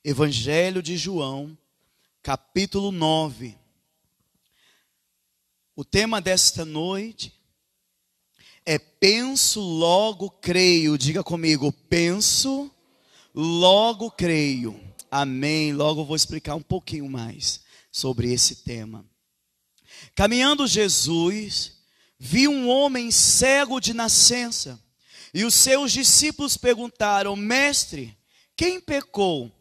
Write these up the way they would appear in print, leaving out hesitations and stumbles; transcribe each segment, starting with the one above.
Evangelho de João, capítulo 9. O tema desta noite é penso, logo creio. Diga comigo, penso, logo creio. Amém. Logo eu vou explicar um pouquinho mais sobre esse tema. Caminhando Jesus, viu um homem cego de nascença, e os seus discípulos perguntaram: Mestre, quem pecou,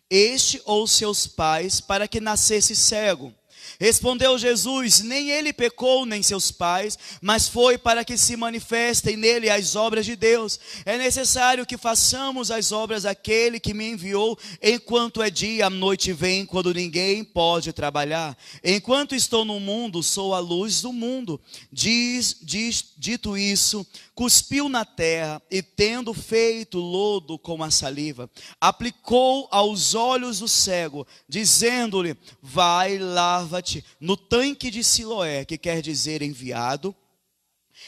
este ou seus pais, para que nascesse cego? Respondeu Jesus: nem ele pecou, nem seus pais, mas foi para que se manifestem nele as obras de Deus. É necessário que façamos as obras daquele que me enviou, enquanto é dia, a noite vem, quando ninguém pode trabalhar. Enquanto estou no mundo, sou a luz do mundo. Dito isso, cuspiu na terra e, tendo feito lodo com a saliva, aplicou aos olhos do cego, dizendo-lhe: vai, lava-te no tanque de Siloé, que quer dizer enviado.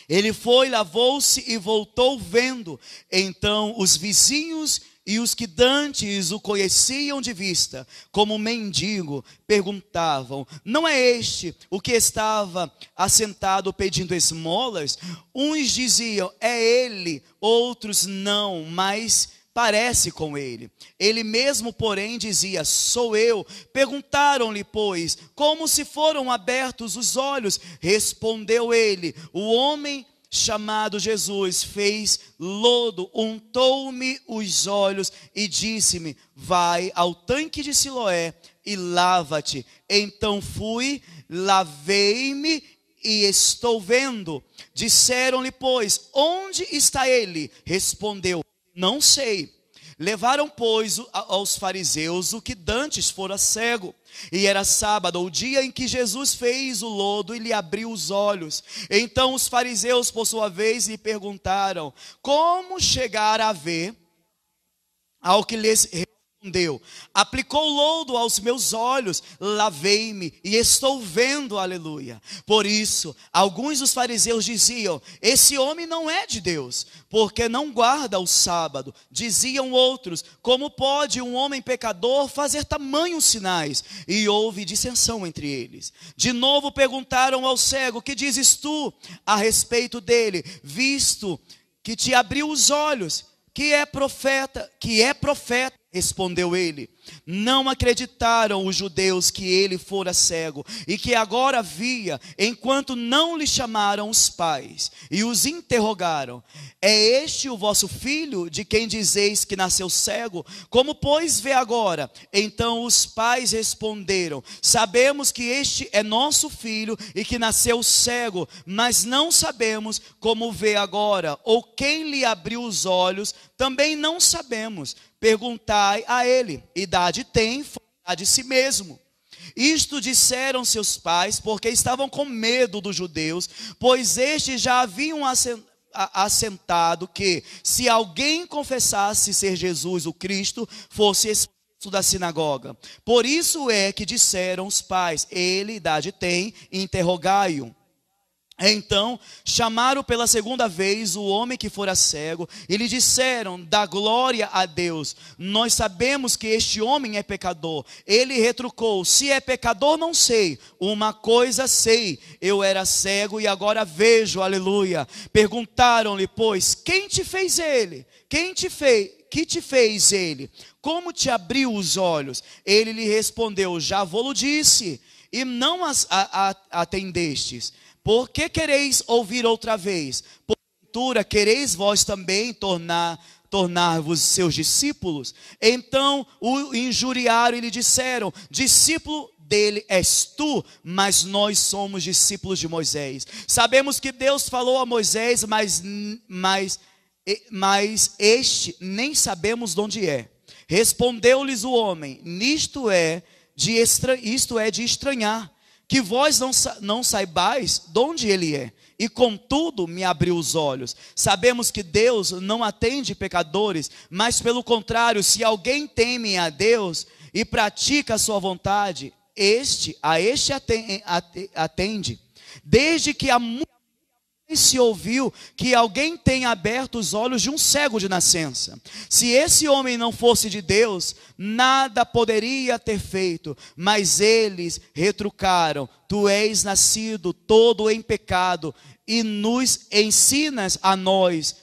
Ele foi, lavou-se e voltou vendo. Então os vizinhos e os que dantes o conheciam de vista como mendigo perguntavam: não é este o que estava assentado pedindo esmolas? Uns diziam: é ele, outros não, mas parece com ele. Ele mesmo, porém, dizia: sou eu. Perguntaram-lhe, pois, como se foram abertos os olhos? Respondeu ele: o homem chamado Jesus fez lodo, untou-me os olhos e disse-me: vai ao tanque de Siloé e lava-te. Então fui, lavei-me e estou vendo. Disseram-lhe, pois, onde está ele? Respondeu: não sei. Levaram, pois, aos fariseus o que dantes fora cego. E era sábado, o dia em que Jesus fez o lodo e lhe abriu os olhos. Então os fariseus, por sua vez, lhe perguntaram: como chegar a ver? Ao que lhes respondeu: aplicou lodo aos meus olhos, lavei-me e estou vendo, aleluia. Por isso, alguns dos fariseus diziam: esse homem não é de Deus, porque não guarda o sábado. Diziam outros: como pode um homem pecador fazer tamanhos sinais? E houve dissensão entre eles. De novo perguntaram ao cego: que dizes tu a respeito dele, visto que te abriu os olhos? Que é profeta. Respondeu ele. Não acreditaram os judeus que ele fora cego e que agora via, enquanto não lhe chamaram os pais e os interrogaram: é este o vosso filho, de quem dizeis que nasceu cego? Como, pois, vê agora? Então os pais responderam: sabemos que este é nosso filho e que nasceu cego, mas não sabemos como vê agora, ou quem lhe abriu os olhos, também não sabemos. Perguntai a ele. Idade tem, fora de si mesmo. Isto disseram seus pais, porque estavam com medo dos judeus, pois estes já haviam assentado que, se alguém confessasse ser Jesus o Cristo, fosse expulso da sinagoga. Por isso é que disseram os pais: ele idade tem, interrogai-o. Então chamaram pela segunda vez o homem que fora cego e lhe disseram: dá glória a Deus, nós sabemos que este homem é pecador. Ele retrucou: se é pecador não sei, uma coisa sei, eu era cego e agora vejo, aleluia. Perguntaram-lhe, pois, quem te fez ele? Que te fez ele? Como te abriu os olhos? Ele lhe respondeu: já vou-lo disse, e não atendestes. Por que quereis ouvir outra vez? Porventura quereis vós também tornar-vos seus discípulos? Então o injuriaram e lhe disseram: discípulo dele és tu, mas nós somos discípulos de Moisés. Sabemos que Deus falou a Moisés, mas este nem sabemos de onde é. Respondeu-lhes o homem: isto é de estranhar, que vós não saibais de onde ele é, e contudo me abriu os olhos. Sabemos que Deus não atende pecadores, mas pelo contrário, se alguém teme a Deus e pratica a sua vontade, a este atende. Desde que há muito se ouviu que alguém tenha aberto os olhos de um cego de nascença. Se esse homem não fosse de Deus, nada poderia ter feito. Mas eles retrucaram: tu és nascido todo em pecado e nos ensinas a nós.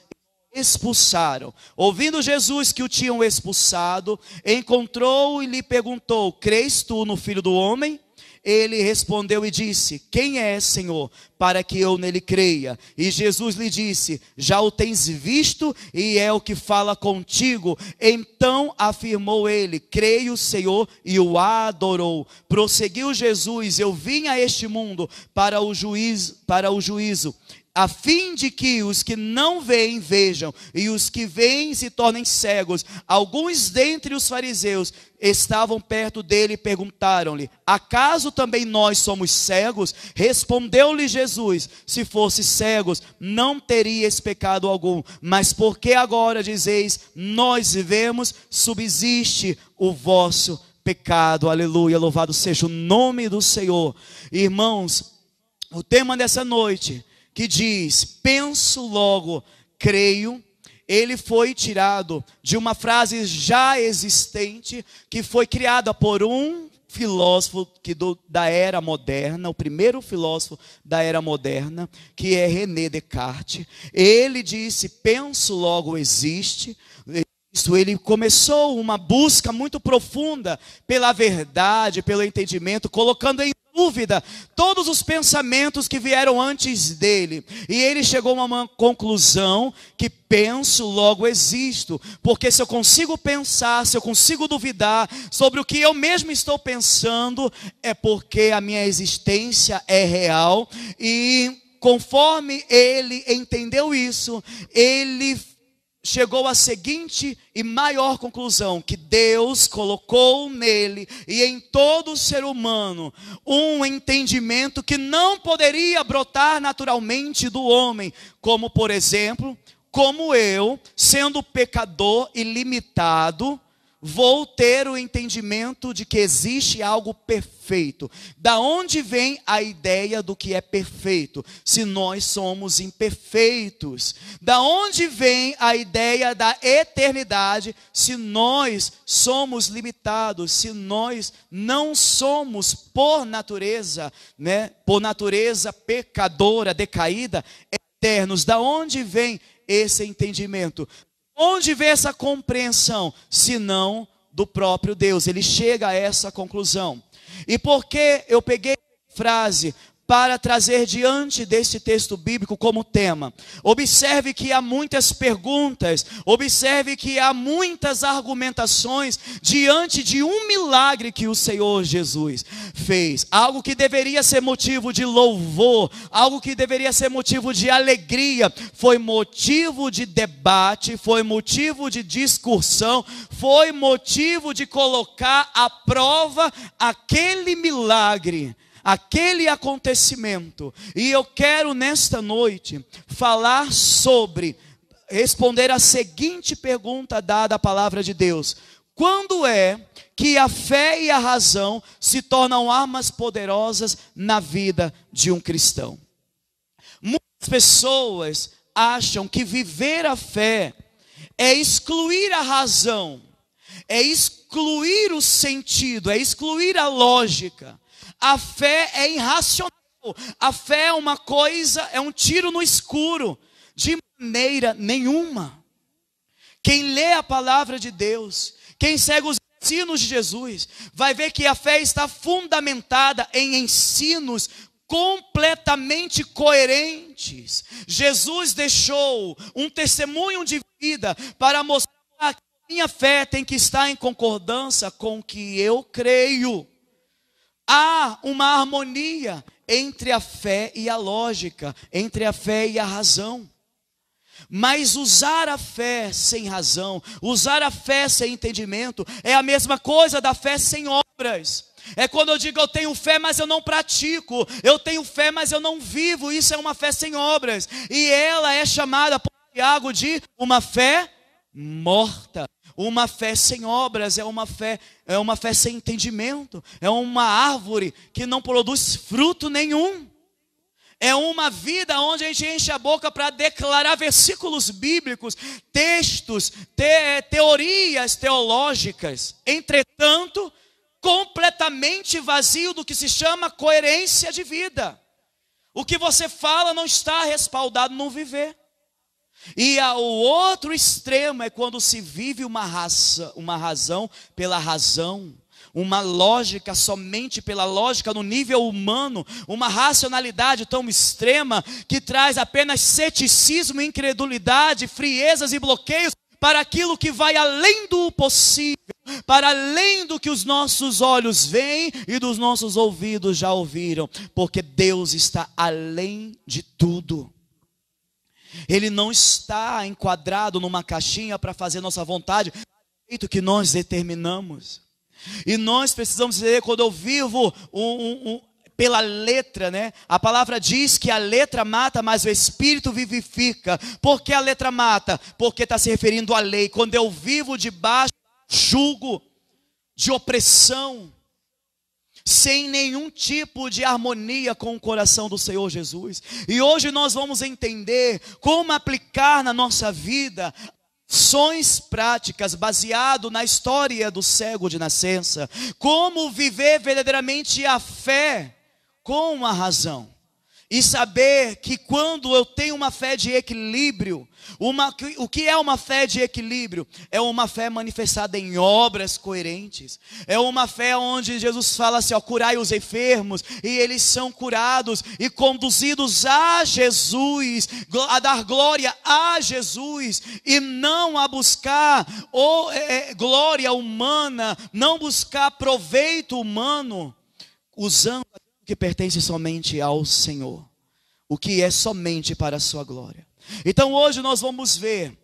Expulsaram. Ouvindo Jesus que o tinham expulsado, encontrou e lhe perguntou: crês tu no Filho do Homem? Ele respondeu e disse: quem é, Senhor, para que eu nele creia? E Jesus lhe disse: já o tens visto e é o que fala contigo. Então afirmou ele: creio, Senhor, e o adorou. Prosseguiu Jesus: eu vim a este mundo para o juízo, a fim de que os que não veem vejam, e os que veem se tornem cegos. Alguns dentre os fariseus estavam perto dele e perguntaram-lhe: acaso também nós somos cegos? Respondeu-lhe Jesus: se fosses cegos, não teríeis pecado algum, mas porque agora dizeis, nós vivemos, subsiste o vosso pecado. Aleluia, louvado seja o nome do Senhor. Irmãos, o tema dessa noite, que diz, penso logo creio, ele foi tirado de uma frase já existente, que foi criada por um filósofo da era moderna, o primeiro filósofo da era moderna, que é René Descartes. Ele disse, penso logo existe. Ele começou uma busca muito profunda pela verdade, pelo entendimento, colocando em dúvida todos os pensamentos que vieram antes dele. E ele chegou a uma conclusão que penso, logo existo. Porque se eu consigo pensar, se eu consigo duvidar sobre o que eu mesmo estou pensando, é porque a minha existência é real. E conforme ele entendeu isso, ele chegou à seguinte e maior conclusão: que Deus colocou nele e em todo ser humano um entendimento que não poderia brotar naturalmente do homem, como por exemplo, como eu, sendo pecador e limitado, vou ter o entendimento de que existe algo perfeito. Da onde vem a ideia do que é perfeito, se nós somos imperfeitos? Da onde vem a ideia da eternidade, se nós somos limitados, se nós não somos por natureza, por natureza pecadora, decaída, eternos? Da onde vem esse entendimento? Onde vem essa compreensão? Senão do próprio Deus. Ele chega a essa conclusão. E por que eu peguei a frase para trazer diante desse texto bíblico como tema? Observe que há muitas perguntas, observe que há muitas argumentações diante de um milagre que o Senhor Jesus fez. Algo que deveria ser motivo de louvor, algo que deveria ser motivo de alegria, foi motivo de debate, foi motivo de discussão, foi motivo de colocar à prova aquele milagre, aquele acontecimento. E eu quero nesta noite falar sobre, responder a seguinte pergunta dada à palavra de Deus: quando é que a fé e a razão se tornam armas poderosas na vida de um cristão? Muitas pessoas acham que viver a fé é excluir a razão, é excluir o sentido, é excluir a lógica. A fé é irracional. A fé é uma coisa, é um tiro no escuro. De maneira nenhuma. Quem lê a palavra de Deus, quem segue os ensinos de Jesus, vai ver que a fé está fundamentada em ensinos completamente coerentes. Jesus deixou um testemunho de vida para mostrar que a minha fé tem que estar em concordância com o que eu creio. Há uma harmonia entre a fé e a lógica, entre a fé e a razão. Mas usar a fé sem razão, usar a fé sem entendimento, é a mesma coisa da fé sem obras. É quando eu digo eu tenho fé, mas eu não pratico. Eu tenho fé, mas eu não vivo. Isso é uma fé sem obras. E ela é chamada por Tiago de uma fé morta. Uma fé sem obras é uma fé sem entendimento. É uma árvore que não produz fruto nenhum. É uma vida onde a gente enche a boca para declarar versículos bíblicos, textos, teorias teológicas. Entretanto, completamente vazio do que se chama coerência de vida. O que você fala não está respaldado no viver. E o outro extremo é quando se vive uma razão pela razão. Uma lógica somente pela lógica no nível humano, uma racionalidade tão extrema que traz apenas ceticismo, incredulidade, friezas e bloqueios para aquilo que vai além do possível, para além do que os nossos olhos veem e dos nossos ouvidos já ouviram, porque Deus está além de tudo. Ele não está enquadrado numa caixinha para fazer nossa vontade, do jeito que nós determinamos. E nós precisamos dizer, quando eu vivo pela letra, né? A palavra diz que a letra mata, mas o Espírito vivifica. Por que a letra mata? Porque está se referindo à lei. Quando eu vivo debaixo de jugo, de opressão, sem nenhum tipo de harmonia com o coração do Senhor Jesus. E hoje nós vamos entender como aplicar na nossa vida ações práticas baseado na história do cego de nascença, como viver verdadeiramente a fé com a razão, e saber que quando eu tenho uma fé de equilíbrio, o que é uma fé de equilíbrio? É uma fé manifestada em obras coerentes, é uma fé onde Jesus fala assim, ó, curai os enfermos, e eles são curados e conduzidos a Jesus, a dar glória a Jesus, e não a buscar glória humana, não buscar proveito humano, usando o que pertence somente ao Senhor, o que é somente para a sua glória. Então hoje nós vamos ver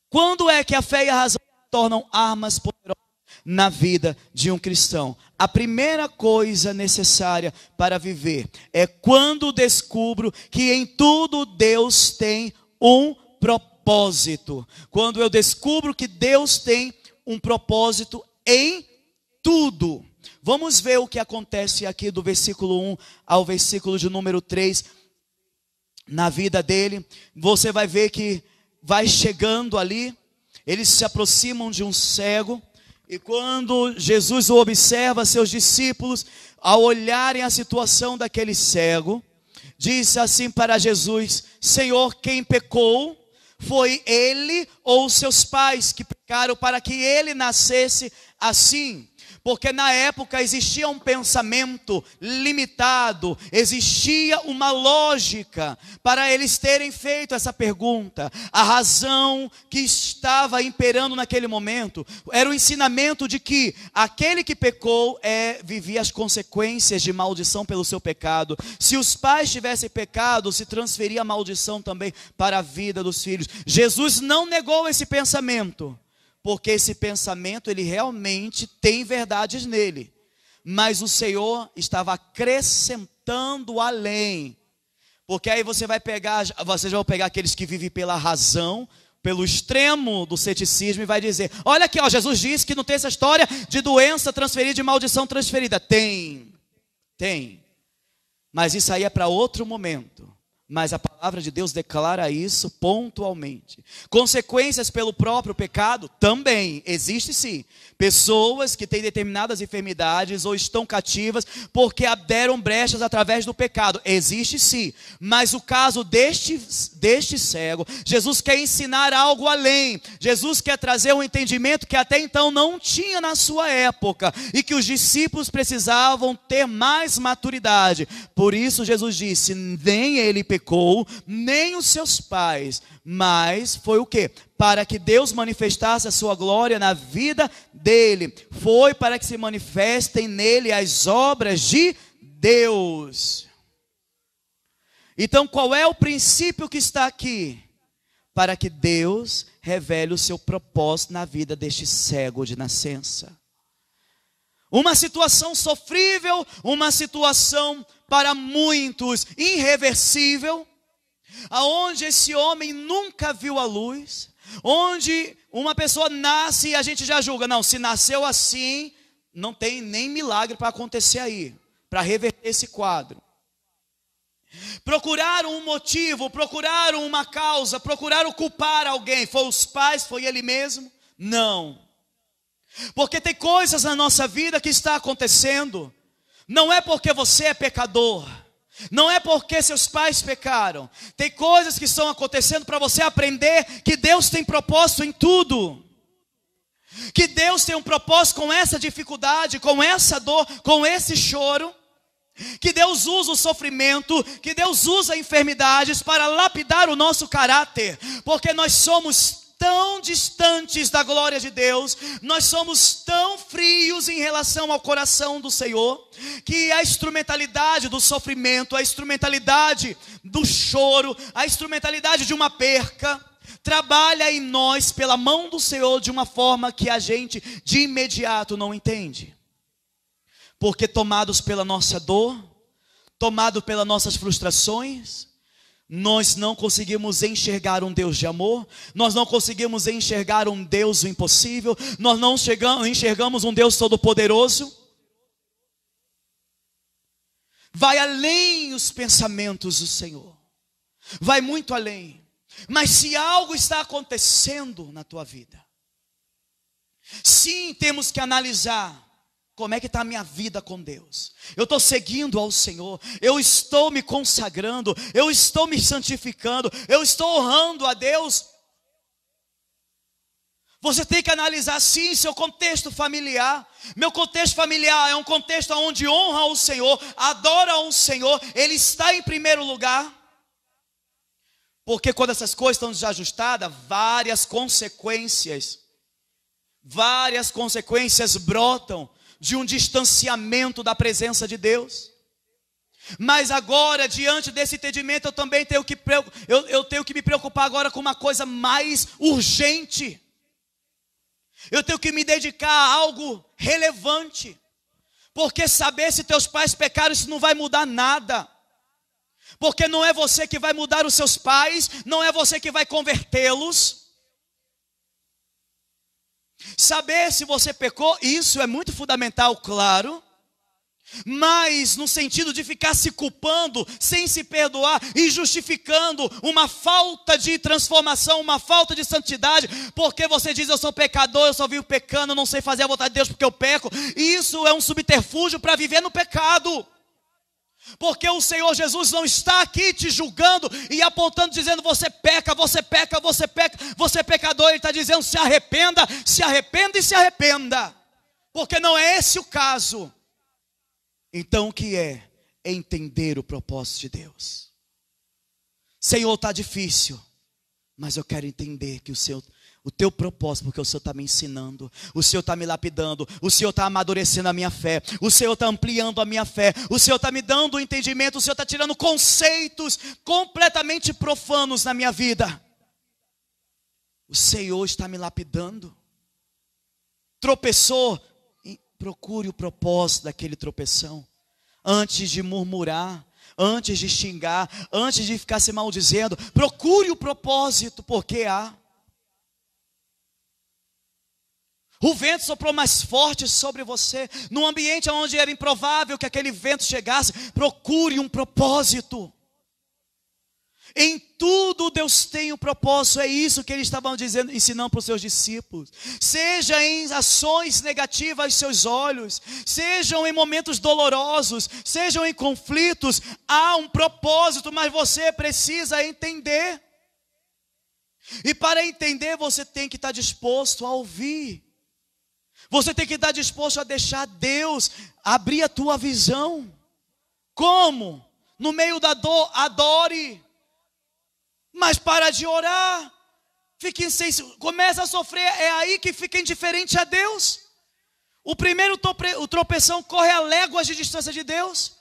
quando é que a fé e a razão se tornam armas poderosas na vida de um cristão. A primeira coisa necessária para viver é quando descubro que em tudo Deus tem um propósito. Quando eu descubro que Deus tem um propósito em tudo. Vamos ver o que acontece aqui do versículo 1 ao versículo de número 3, na vida dele. Você vai ver que vai chegando ali, eles se aproximam de um cego, e quando Jesus o observa, seus discípulos, ao olharem a situação daquele cego, disse assim para Jesus, Senhor, quem pecou? Foi ele ou seus pais que pecaram para que ele nascesse assim? Porque na época existia um pensamento limitado, existia uma lógica para eles terem feito essa pergunta. A razão que estava imperando naquele momento era o ensinamento de que aquele que pecou vivia as consequências de maldição pelo seu pecado. Se os pais tivessem pecado, se transferia a maldição também para a vida dos filhos. Jesus não negou esse pensamento, porque esse pensamento, ele realmente tem verdades nele. Mas o Senhor estava acrescentando além. Porque aí vocês vão pegar aqueles que vivem pela razão, pelo extremo do ceticismo, e vai dizer, olha aqui, ó, Jesus disse que não tem essa história de doença transferida, de maldição transferida. Tem. Mas isso aí é para outro momento. Mas a palavra de Deus declara isso pontualmente. Consequências pelo próprio pecado? Também, existe sim. Pessoas que têm determinadas enfermidades ou estão cativas porque deram brechas através do pecado. Existe sim. Mas o caso deste cego, Jesus quer ensinar algo além. Jesus quer trazer um entendimento que até então não tinha na sua época. E que os discípulos precisavam ter mais maturidade. Por isso Jesus disse, nem ele pecou, nem os seus pais, mas foi o quê? Para que Deus manifestasse a sua glória na vida dele. Foi para que se manifestem nele as obras de Deus. Então qual é o princípio que está aqui? Para que Deus revele o seu propósito na vida deste cego de nascença. Uma situação sofrível, uma situação para muitos irreversível, aonde esse homem nunca viu a luz, onde uma pessoa nasce e a gente já julga, não, se nasceu assim, não tem nem milagre para acontecer aí, para reverter esse quadro. Procuraram um motivo, procuraram uma causa, procuraram culpar alguém. Foi os pais, foi ele mesmo? Não. Porque tem coisas na nossa vida que está acontecendo. Não é porque você é pecador. Não é porque seus pais pecaram. Tem coisas que estão acontecendo para você aprender que Deus tem propósito em tudo. Que Deus tem um propósito com essa dificuldade, com essa dor, com esse choro. Que Deus usa o sofrimento, que Deus usa enfermidades para lapidar o nosso caráter. Porque nós somos tão distantes da glória de Deus, nós somos tão frios em relação ao coração do Senhor, que a instrumentalidade do sofrimento, a instrumentalidade do choro, a instrumentalidade de uma perca, trabalha em nós pela mão do Senhor de uma forma que a gente de imediato não entende. Porque tomados pela nossa dor, tomados pelas nossas frustrações, nós não conseguimos enxergar um Deus de amor, nós não conseguimos enxergar um Deus do impossível, nós não enxergamos um Deus todo-poderoso. Vai além os pensamentos do Senhor, vai muito além. Mas se algo está acontecendo na tua vida, sim, temos que analisar. Como é que está a minha vida com Deus? Eu estou seguindo ao Senhor, eu estou me consagrando, eu estou me santificando, eu estou honrando a Deus. Você tem que analisar sim seu contexto familiar. Meu contexto familiar é um contexto onde honra o Senhor, adora o Senhor, Ele está em primeiro lugar. Porque quando essas coisas estão desajustadas, várias consequências brotam de um distanciamento da presença de Deus. Mas agora, diante desse entendimento, eu também tenho que me preocupar agora com uma coisa mais urgente. Eu tenho que me dedicar a algo relevante. Porque saber se teus pais pecaram, isso não vai mudar nada. Porque não é você que vai mudar os seus pais, não é você que vai convertê-los. Saber se você pecou, isso é muito fundamental, claro. Mas no sentido de ficar se culpando, sem se perdoar e justificando uma falta de transformação, uma falta de santidade, porque você diz: eu sou pecador, eu só vivo pecando, eu não sei fazer a vontade de Deus porque eu peco. Isso é um subterfúgio para viver no pecado. Porque o Senhor Jesus não está aqui te julgando e apontando, dizendo: você peca, você peca, você peca, você é pecador. Ele está dizendo: se arrependa, se arrependa e se arrependa. Porque não é esse o caso. Então o que é entender o propósito de Deus? Senhor, está difícil, mas eu quero entender que o teu propósito, porque o Senhor está me ensinando, o Senhor está me lapidando, o Senhor está amadurecendo a minha fé, o Senhor está ampliando a minha fé, o Senhor está me dando o entendimento, o Senhor está tirando conceitos completamente profanos na minha vida. O Senhor está me lapidando. Tropeçou, procure o propósito daquele tropeção, antes de murmurar, antes de xingar, antes de ficar se maldizendo. Procure o propósito, porque há. O vento soprou mais forte sobre você, num ambiente onde era improvável que aquele vento chegasse. Procure um propósito. Em tudo Deus tem um propósito. É isso que Ele estava dizendo, ensinando para os seus discípulos. Seja em ações negativas aos seus olhos, sejam em momentos dolorosos, sejam em conflitos, há um propósito, mas você precisa entender. E para entender, você tem que estar disposto a ouvir. Você tem que estar disposto a deixar Deus abrir a tua visão. Como? No meio da dor, adore. Mas para de orar. Fique insensível. Começa a sofrer, é aí que fica indiferente a Deus. O primeiro tropeção corre a léguas de distância de Deus.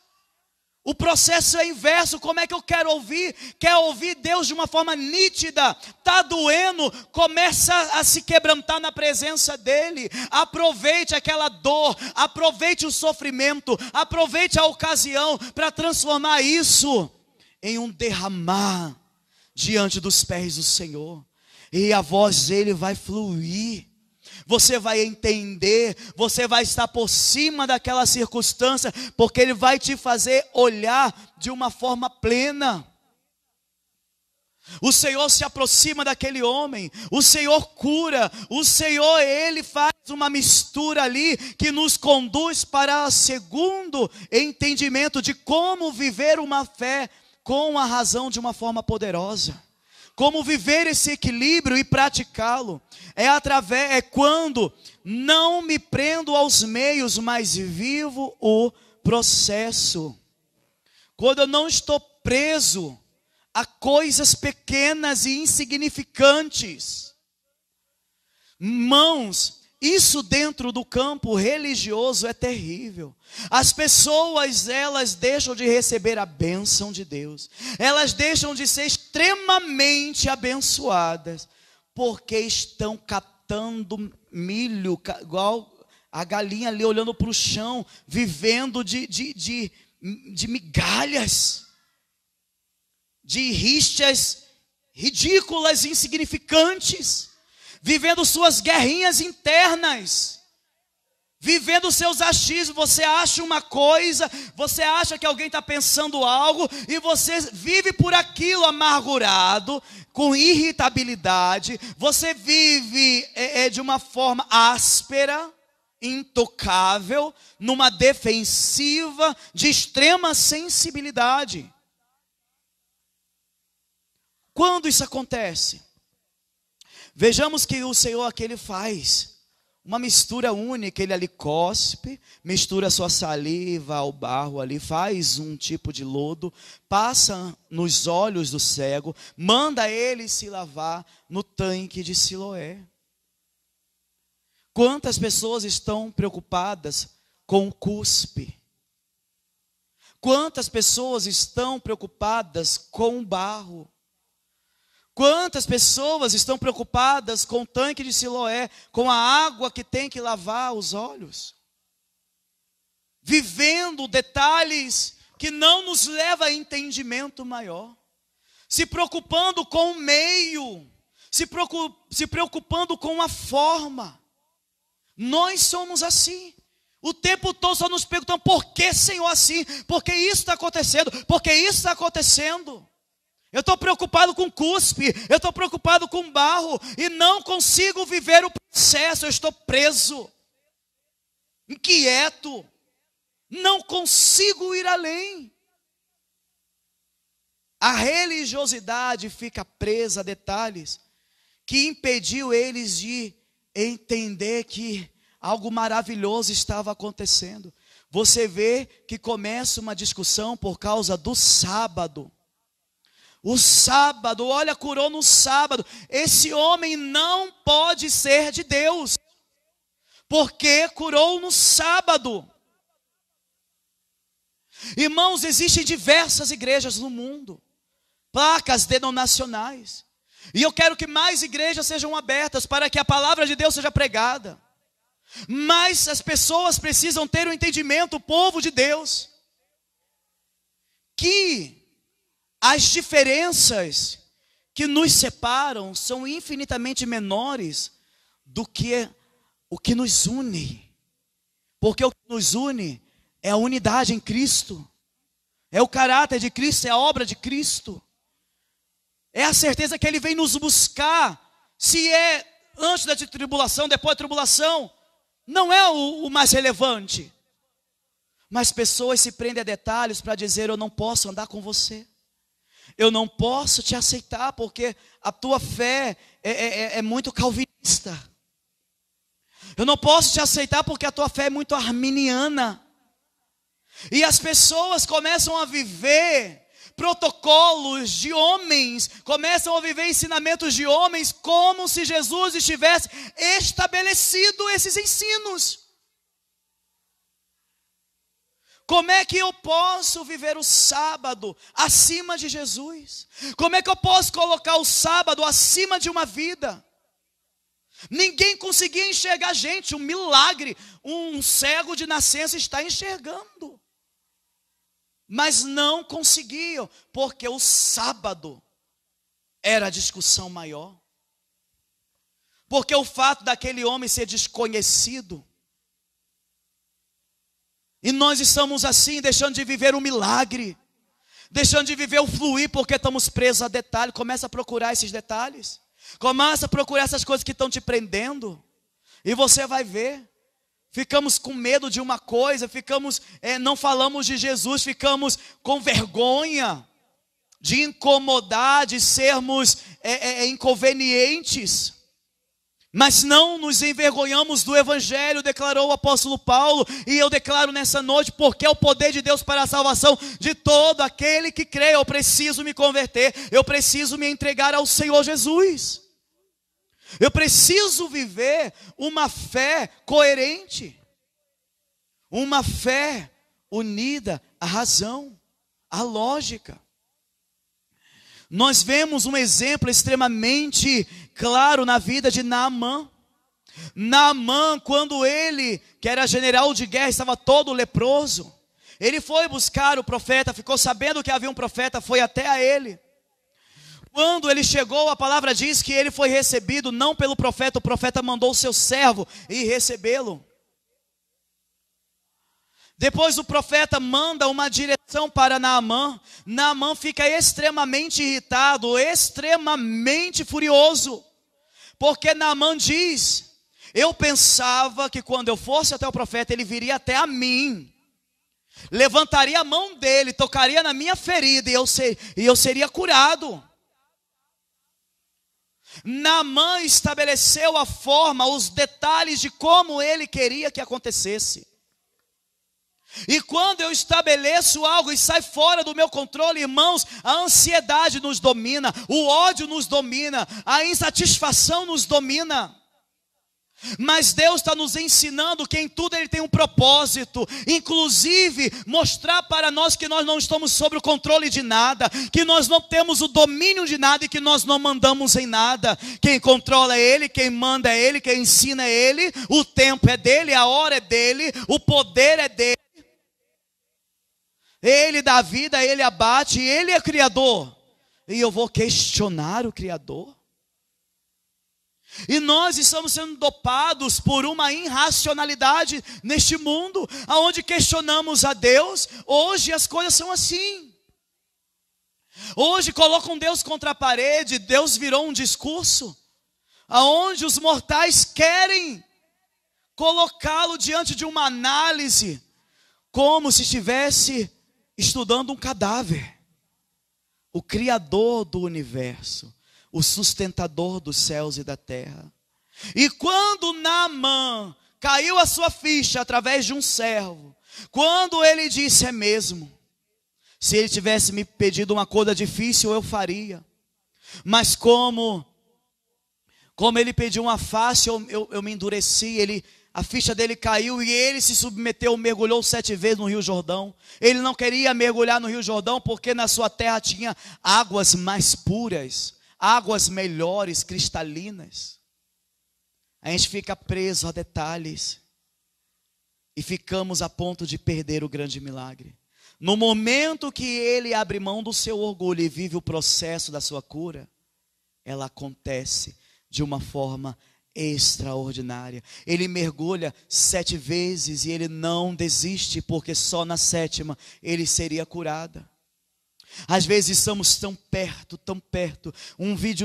O processo é inverso. Como é que eu quero ouvir? Quer ouvir Deus de uma forma nítida? Está doendo? Começa a se quebrantar na presença dEle. Aproveite aquela dor, aproveite o sofrimento, aproveite a ocasião para transformar isso em um derramar diante dos pés do Senhor. E a voz dEle vai fluir. Você vai entender, você vai estar por cima daquela circunstância, porque Ele vai te fazer olhar de uma forma plena. O Senhor se aproxima daquele homem, o Senhor cura, o Senhor, Ele faz uma mistura ali que nos conduz para segundo entendimento de como viver uma fé com a razão de uma forma poderosa. Como viver esse equilíbrio e praticá-lo. É quando não me prendo aos meios, mas vivo o processo. Quando eu não estou preso a coisas pequenas e insignificantes. Irmãos, isso dentro do campo religioso é terrível. As pessoas, elas deixam de receber a bênção de Deus. Elas deixam de ser extremamente abençoadas, porque estão catando milho, igual a galinha ali olhando para o chão, vivendo de migalhas, de rixas ridículas e insignificantes, vivendo suas guerrinhas internas, vivendo seus achismos. Você acha uma coisa, você acha que alguém está pensando algo, e você vive por aquilo amargurado, com irritabilidade. Você vive de uma forma áspera, intocável, numa defensiva de extrema sensibilidade. Quando isso acontece? Vejamos que o Senhor aqui Ele faz uma mistura única. Ele ali cospe, mistura sua saliva ao barro ali, faz um tipo de lodo, passa nos olhos do cego, manda ele se lavar no tanque de Siloé. Quantas pessoas estão preocupadas com o cuspe? Quantas pessoas estão preocupadas com o barro? Quantas pessoas estão preocupadas com o tanque de Siloé, com a água que tem que lavar os olhos? Vivendo detalhes que não nos levam a entendimento maior. Se preocupando com o meio, se preocupando com a forma. Nós somos assim. O tempo todo só nos perguntamos: por que, Senhor, assim? Por que isso está acontecendo? Por que isso está acontecendo? Eu estou preocupado com cuspe, eu estou preocupado com barro, e não consigo viver o processo. Eu estou preso, inquieto, não consigo ir além. A religiosidade fica presa a detalhes que impediu eles de entender que algo maravilhoso estava acontecendo. Você vê que começa uma discussão por causa do sábado. O sábado, olha, curou no sábado. Esse homem não pode ser de Deus, porque curou no sábado. Irmãos, existem diversas igrejas no mundo, placas denominacionais, e eu quero que mais igrejas sejam abertas para que a palavra de Deus seja pregada. Mas as pessoas precisam ter o entendimento, o povo de Deus, que as diferenças que nos separam são infinitamente menores do que o que nos une. Porque o que nos une é a unidade em Cristo, é o caráter de Cristo, é a obra de Cristo, é a certeza que Ele vem nos buscar. Se é antes da tribulação, depois da tribulação, não é o mais relevante. Mas pessoas se prendem a detalhes para dizer: eu não posso andar com você, eu não posso te aceitar, porque a tua fé é muito calvinista. Eu não posso te aceitar porque a tua fé é muito arminiana. E as pessoas começam a viver protocolos de homens, começam a viver ensinamentos de homens, como se Jesus estivesse estabelecido esses ensinos. Como é que eu posso viver o sábado acima de Jesus? Como é que eu posso colocar o sábado acima de uma vida? Ninguém conseguia enxergar, gente, um milagre. Um cego de nascença está enxergando. Mas não conseguiam, porque o sábado era a discussão maior. Porque o fato daquele homem ser desconhecido, e nós estamos assim, deixando de viver o milagre, deixando de viver o fluir, porque estamos presos a detalhe. Começa a procurar esses detalhes, começa a procurar essas coisas que estão te prendendo, e você vai ver. Ficamos com medo de uma coisa, não falamos de Jesus, ficamos com vergonha de incomodar, de sermos inconvenientes. Mas não nos envergonhamos do Evangelho, declarou o apóstolo Paulo, e eu declaro nessa noite, porque é o poder de Deus para a salvação de todo aquele que crê. Eu preciso me converter, eu preciso me entregar ao Senhor Jesus. Eu preciso viver uma fé coerente, uma fé unida à razão, à lógica. Nós vemos um exemplo extremamente claro na vida de Naamã. Naamã, quando ele, que era general de guerra, estava todo leproso, ele foi buscar o profeta, ficou sabendo que havia um profeta, foi até a ele. Quando ele chegou, a palavra diz que ele foi recebido não pelo profeta, o profeta mandou o seu servo ir recebê-lo. Depois o profeta manda uma direção para Naamã. Naamã fica extremamente irritado, extremamente furioso, porque Naamã diz: eu pensava que quando eu fosse até o profeta, ele viria até a mim, levantaria a mão dele, tocaria na minha ferida, e eu seria curado. Naamã estabeleceu a forma, os detalhes de como ele queria que acontecesse. E quando eu estabeleço algo e sai fora do meu controle, irmãos, a ansiedade nos domina, o ódio nos domina, a insatisfação nos domina. Mas Deus está nos ensinando que em tudo Ele tem um propósito, inclusive mostrar para nós que nós não estamos sob o controle de nada, que nós não temos o domínio de nada e que nós não mandamos em nada. Quem controla é Ele, quem manda é Ele, quem ensina é Ele, o tempo é dEle, a hora é dEle, o poder é dEle. Ele dá vida, Ele abate, Ele é Criador. E eu vou questionar o Criador? E nós estamos sendo dopados por uma irracionalidade neste mundo, aonde questionamos a Deus. Hoje as coisas são assim. Hoje colocam Deus contra a parede, Deus virou um discurso, aonde os mortais querem colocá-lo diante de uma análise, como se estivesse estudando um cadáver. O Criador do universo, o sustentador dos céus e da terra. E quando Naamã caiu a sua ficha através de um servo, quando ele disse: é mesmo, se ele tivesse me pedido uma coisa difícil eu faria, mas como ele pediu uma fácil, eu me endureci. A ficha dele caiu e ele se submeteu, mergulhou 7 vezes no Rio Jordão. Ele não queria mergulhar no Rio Jordão porque na sua terra tinha águas mais puras, águas melhores, cristalinas. A gente fica preso a detalhes e ficamos a ponto de perder o grande milagre. No momento que ele abre mão do seu orgulho e vive o processo da sua cura, ela acontece de uma forma extraordinária. Ele mergulha 7 vezes e ele não desiste, porque só na 7ª ele seria curado. Às vezes estamos tão perto.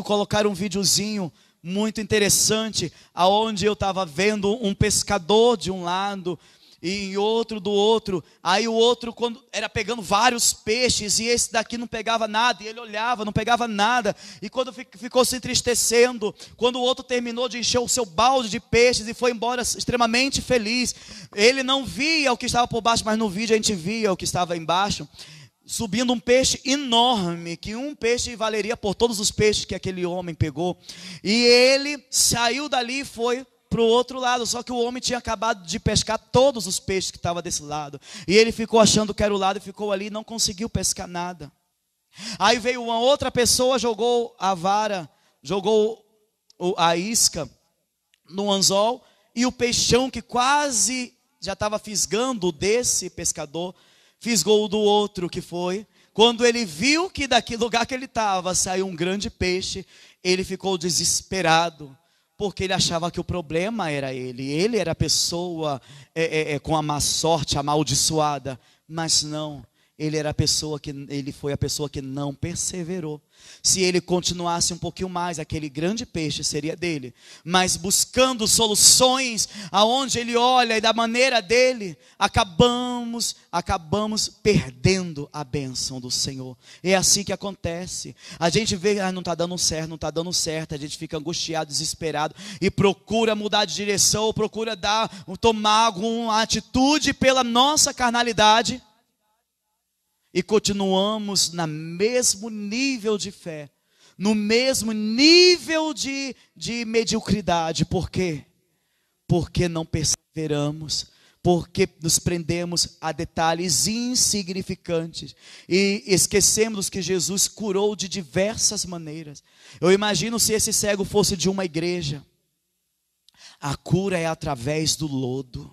Colocaram um videozinho muito interessante, aonde eu estava vendo um pescador de um lado e outro do outro. Aí o outro era pegando vários peixes e esse daqui não pegava nada, e ele olhava, não pegava nada, e quando ficou se entristecendo, quando o outro terminou de encher o seu balde de peixes e foi embora extremamente feliz, ele não via o que estava por baixo, mas no vídeo a gente via o que estava embaixo, subindo um peixe enorme, que um peixe valeria por todos os peixes que aquele homem pegou. E ele saiu dali e foi para o outro lado, só que o homem tinha acabado de pescar todos os peixes que estavam desse lado, e ele ficou achando que era o lado, e ficou ali e não conseguiu pescar nada. Aí veio uma outra pessoa, jogou a vara, jogou a isca no anzol, e o peixão que quase já estava fisgando desse pescador, fisgou o do outro, que foi. Quando ele viu que daquele lugar que ele estava saiu um grande peixe, ele ficou desesperado, porque ele achava que o problema era ele. Ele era a pessoa com a má sorte, amaldiçoada. Mas não, ele foi a pessoa que não perseverou. Se ele continuasse um pouquinho mais, aquele grande peixe seria dele. Mas buscando soluções aonde ele olha e da maneira dele, acabamos perdendo a bênção do Senhor. É assim que acontece. A gente vê, não está dando certo, não está dando certo. A gente fica angustiado, desesperado e procura mudar de direção, ou procura tomar alguma atitude pela nossa carnalidade. E continuamos no mesmo nível de fé, no mesmo nível de mediocridade. Por quê? Porque não perseveramos, porque nos prendemos a detalhes insignificantes e esquecemos que Jesus curou de diversas maneiras. Eu imagino se esse cego fosse de uma igreja. A cura é através do lodo,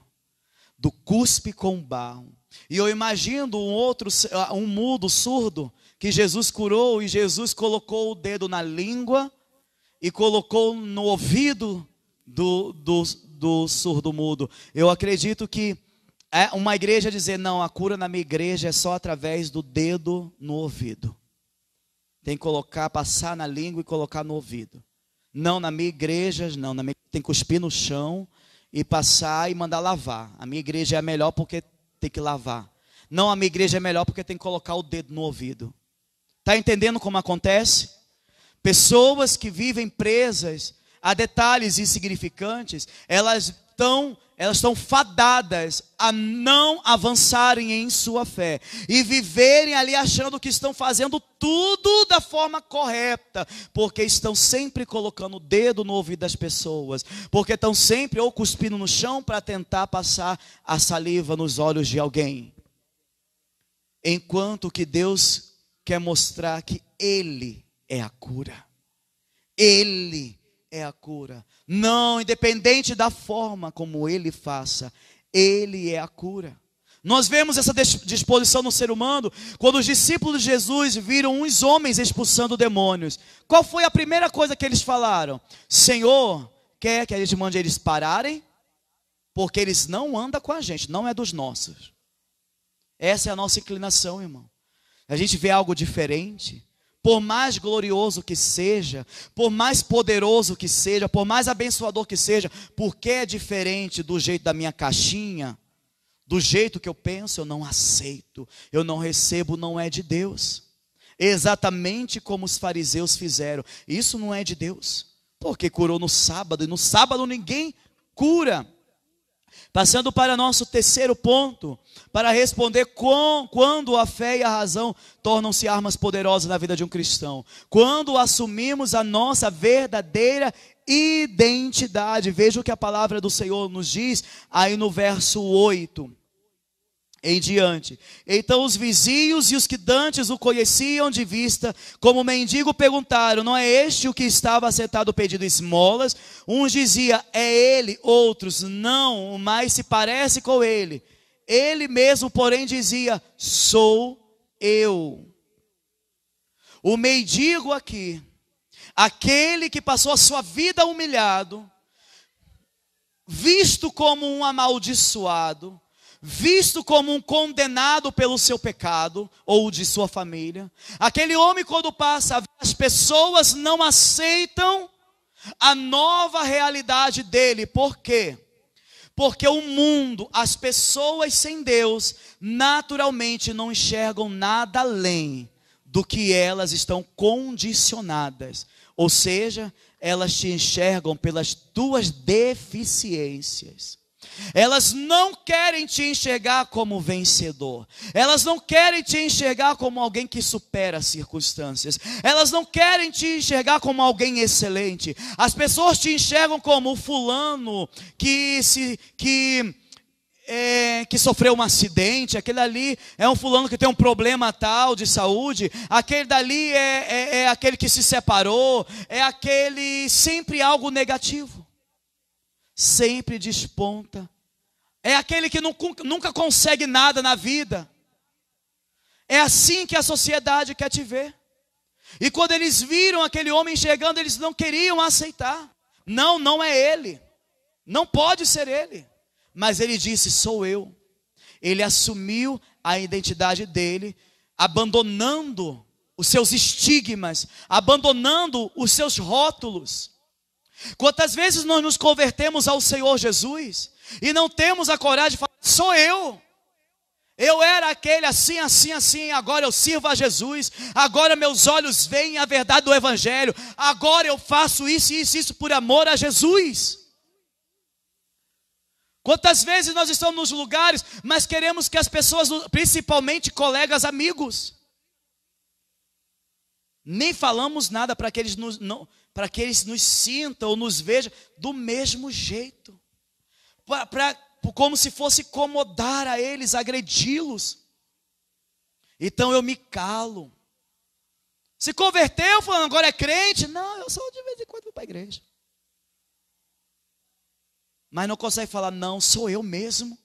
do cuspe com barro. E eu imagino um mudo, surdo, que Jesus curou, e Jesus colocou o dedo na língua e colocou no ouvido do surdo mudo. Eu acredito que uma igreja dizer, não, a cura na minha igreja é só através do dedo no ouvido. Tem que passar na língua e colocar no ouvido. Não, na minha igreja, não, tem que cuspir no chão e passar e mandar lavar. A minha igreja é a melhor porque tem que lavar. Não, a minha igreja é melhor porque tem que colocar o dedo no ouvido. Está entendendo como acontece? Pessoas que vivem presas a detalhes insignificantes, elas estão fadadas a não avançarem em sua fé e viverem ali achando que estão fazendo tudo da forma correta, porque estão sempre colocando o dedo no ouvido das pessoas, porque estão sempre ou cuspindo no chão para tentar passar a saliva nos olhos de alguém, enquanto que Deus quer mostrar que Ele é a cura. Ele é a cura. Não, independente da forma como ele faça, ele é a cura. Nós vemos essa disposição no ser humano quando os discípulos de Jesus viram uns homens expulsando demônios. Qual foi a primeira coisa que eles falaram? Senhor, quer que a gente mande eles pararem? Porque eles não andam com a gente, não é dos nossos. Essa é a nossa inclinação, irmão. A gente vê algo diferente. Por mais glorioso que seja, por mais poderoso que seja, por mais abençoador que seja, porque é diferente do jeito da minha caixinha, do jeito que eu penso, eu não aceito, eu não recebo, não é de Deus. Exatamente como os fariseus fizeram. Isso não é de Deus, porque curou no sábado, e no sábado ninguém cura. Passando para nosso terceiro ponto, para responder quando a fé e a razão tornam-se armas poderosas na vida de um cristão. Quando assumimos a nossa verdadeira identidade. Veja o que a palavra do Senhor nos diz aí no verso 8 em diante. Então os vizinhos e os que dantes o conheciam de vista, como mendigo, perguntaram, não é este o que estava assentado pedindo esmolas? Uns diziam, é ele, outros, não, mas se parece com ele. Ele mesmo, porém, dizia, sou eu. O mendigo aqui, aquele que passou a sua vida humilhado, visto como um amaldiçoado, visto como um condenado pelo seu pecado, ou de sua família. Aquele homem, quando passa, as pessoas não aceitam a nova realidade dele. Por quê? Porque o mundo, as pessoas sem Deus, naturalmente não enxergam nada além do que elas estão condicionadas. Ou seja, elas te enxergam pelas tuas deficiências. Elas não querem te enxergar como vencedor. Elas não querem te enxergar como alguém que supera as circunstâncias. Elas não querem te enxergar como alguém excelente. As pessoas te enxergam como o fulano que sofreu um acidente. Aquele ali é um fulano que tem um problema tal de saúde. Aquele dali é aquele que se separou. É aquele, sempre algo negativo. Sempre desponta. É aquele que nunca consegue nada na vida. É assim que a sociedade quer te ver. E quando eles viram aquele homem chegando, eles não queriam aceitar. Não, não é ele. Não pode ser ele. Mas ele disse, sou eu. Ele assumiu a identidade dele, abandonando os seus estigmas, abandonando os seus rótulos. Quantas vezes nós nos convertemos ao Senhor Jesus e não temos a coragem de falar, sou eu. Eu era aquele assim, assim, assim, agora eu sirvo a Jesus, agora meus olhos veem a verdade do Evangelho, agora eu faço isso, isso, isso por amor a Jesus. Quantas vezes nós estamos nos lugares, mas queremos que as pessoas, principalmente colegas, amigos, nem falamos nada para que eles nos sintam ou nos vejam do mesmo jeito, como se fosse incomodar a eles, agredi-los. Então eu me calo. Se converteu, falando, agora é crente? Não, eu só de vez em quando vou para a igreja. Mas não consegue falar, não, sou eu mesmo,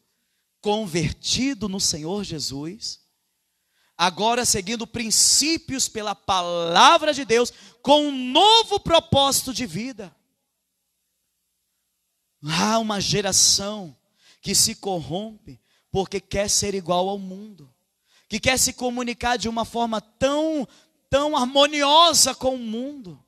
convertido no Senhor Jesus, agora seguindo princípios pela palavra de Deus, com um novo propósito de vida. Há uma geração que se corrompe porque quer ser igual ao mundo, que quer se comunicar de uma forma tão harmoniosa com o mundo,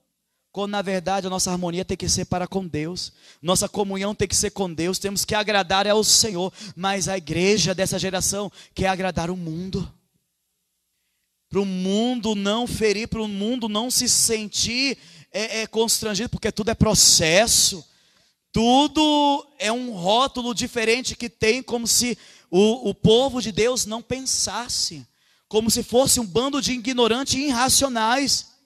quando na verdade a nossa harmonia tem que ser para com Deus, nossa comunhão tem que ser com Deus, temos que agradar ao Senhor. Mas a igreja dessa geração quer agradar o mundo, para o mundo não ferir, para o mundo não se sentir constrangido, porque tudo é processo, tudo é um rótulo diferente que tem, como se o povo de Deus não pensasse, como se fosse um bando de ignorantes e irracionais,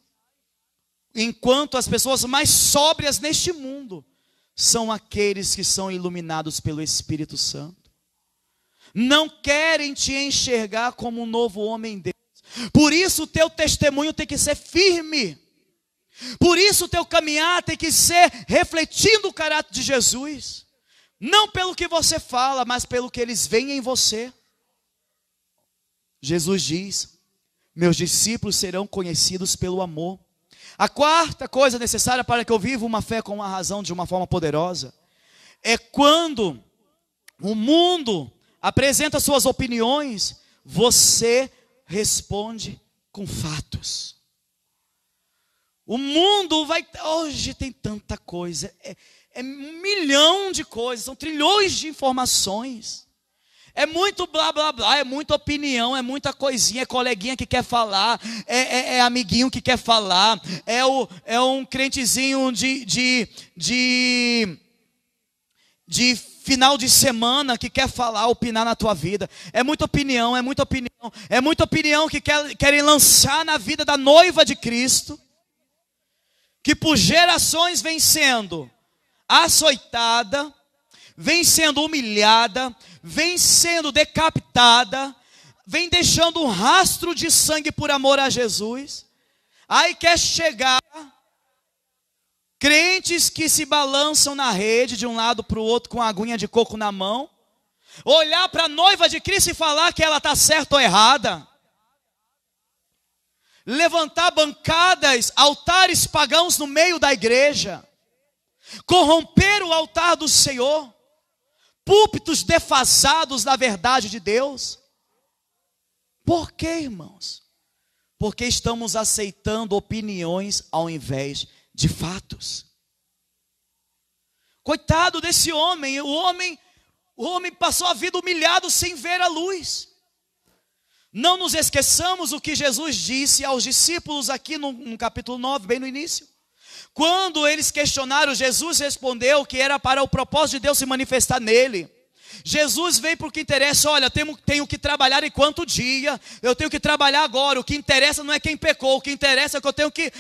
enquanto as pessoas mais sóbrias neste mundo são aqueles que são iluminados pelo Espírito Santo. Não querem te enxergar como um novo homem em Deus. Por isso o teu testemunho tem que ser firme. Por isso o teu caminhar tem que ser refletindo o caráter de Jesus. Não pelo que você fala, mas pelo que eles veem em você. Jesus diz, meus discípulos serão conhecidos pelo amor. A quarta coisa necessária para que eu viva uma fé com uma razão de uma forma poderosa é quando o mundo apresenta suas opiniões, você responde com fatos. O mundo hoje tem tanta coisa, é 1 milhão de coisas, são trilhões de informações. É muito blá blá blá, é muita opinião, é muita coisinha, é coleguinha que quer falar, é amiguinho que quer falar, é um crentezinho de final de semana que quer falar, opinar na tua vida. É muita opinião, é muita opinião, é muita opinião que querem lançar na vida da noiva de Cristo, que por gerações vem sendo açoitada, vem sendo humilhada, vem sendo decapitada, vem deixando um rastro de sangue por amor a Jesus. Aí quer chegar crentes que se balançam na rede de um lado para o outro com a aguinha de coco na mão, olhar para a noiva de Cristo e falar que ela está certa ou errada, levantar bancadas, altares pagãos no meio da igreja, corromper o altar do Senhor, púlpitos defasados da verdade de Deus. Por quê, irmãos? Porque estamos aceitando opiniões ao invés de fatos. Coitado desse homem, o homem passou a vida humilhado sem ver a luz. Não nos esqueçamos o que Jesus disse aos discípulos aqui no capítulo 9, bem no início. Quando eles questionaram, Jesus respondeu que era para o propósito de Deus se manifestar nele. Jesus veio para o que interessa. Olha, tenho que trabalhar enquanto dia, eu tenho que trabalhar agora. O que interessa não é quem pecou, o que interessa é que eu tenho que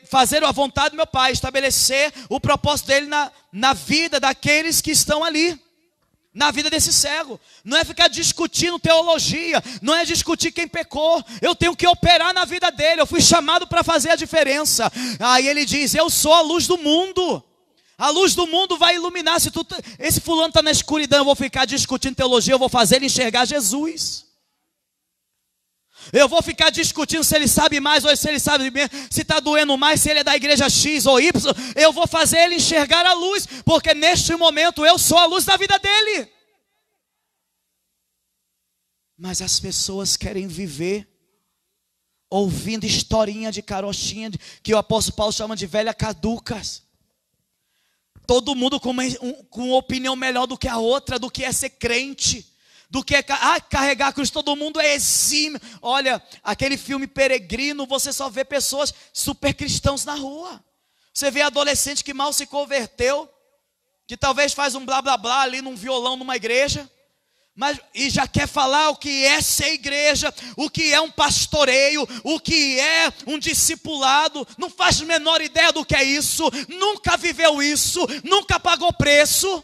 fazer a vontade do meu Pai, estabelecer o propósito dele na vida daqueles que estão ali, na vida desse cego. Não é ficar discutindo teologia, não é discutir quem pecou. Eu tenho que operar na vida dele, eu fui chamado para fazer a diferença. Aí ele diz, eu sou a luz do mundo. A luz do mundo vai iluminar. Se esse fulano está na escuridão, eu vou ficar discutindo teologia, eu vou fazer ele enxergar Jesus. Eu vou ficar discutindo se ele sabe mais ou se ele sabe menos, se está doendo mais, se ele é da igreja X ou Y. Eu vou fazer ele enxergar a luz, porque neste momento eu sou a luz da vida dele. Mas as pessoas querem viver ouvindo historinha de carochinha, que o apóstolo Paulo chama de velha caducas. Todo mundo com uma opinião melhor do que a outra, do que é ser crente, do que é carregar a cruz. Todo mundo é exímio. Olha, aquele filme Peregrino, você só vê pessoas super cristãos na rua. Você vê adolescente que mal se converteu, que talvez faz um blá blá blá ali num violão numa igreja, e já quer falar o que é ser igreja, o que é um pastoreio, o que é um discipulado. Não faz a menor ideia do que é isso, nunca viveu isso, nunca pagou preço,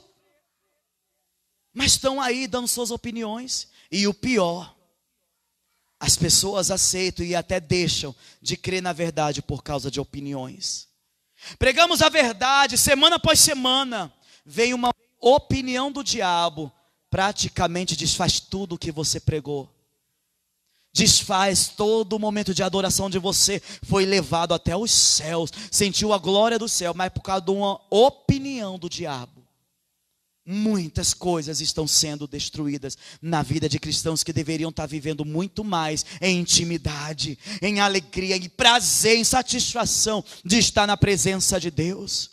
mas estão aí dando suas opiniões. E o pior, as pessoas aceitam e até deixam de crer na verdade por causa de opiniões. Pregamos a verdade, semana após semana, vem uma opinião do diabo, praticamente desfaz tudo o que você pregou. Desfaz todo o momento de adoração de você. Foi levado até os céus, sentiu a glória do céu, mas por causa de uma opinião do diabo, muitas coisas estão sendo destruídas na vida de cristãos que deveriam estar vivendo muito mais em intimidade, em alegria, em prazer, em satisfação de estar na presença de Deus.